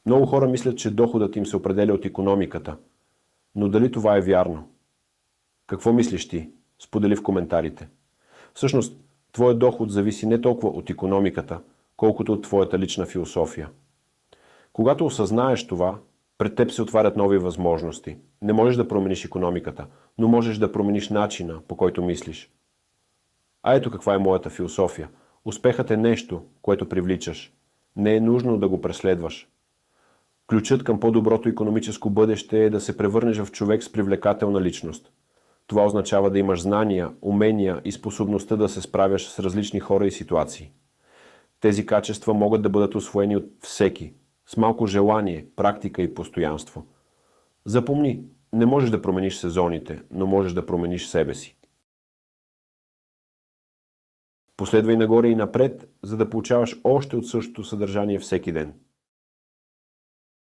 Много хора мислят, че доходът им се определя от икономиката. Но дали това е вярно? Какво мислиш ти? Сподели в коментарите. Всъщност, твоят доход зависи не толкова от икономиката, колкото от твоята лична философия. Когато осъзнаеш това, пред теб се отварят нови възможности. Не можеш да промениш икономиката, но можеш да промениш начина, по който мислиш. А ето каква е моята философия. Успехът е нещо, което привличаш. Не е нужно да го преследваш. Ключът към по-доброто икономическо бъдеще е да се превърнеш в човек с привлекателна личност. Това означава да имаш знания, умения и способността да се справяш с различни хора и ситуации. Тези качества могат да бъдат усвоени от всеки, с малко желание, практика и постоянство. Запомни, не можеш да промениш сезоните, но можеш да промениш себе си. Последвай нагоре и напред, за да получаваш още от същото съдържание всеки ден.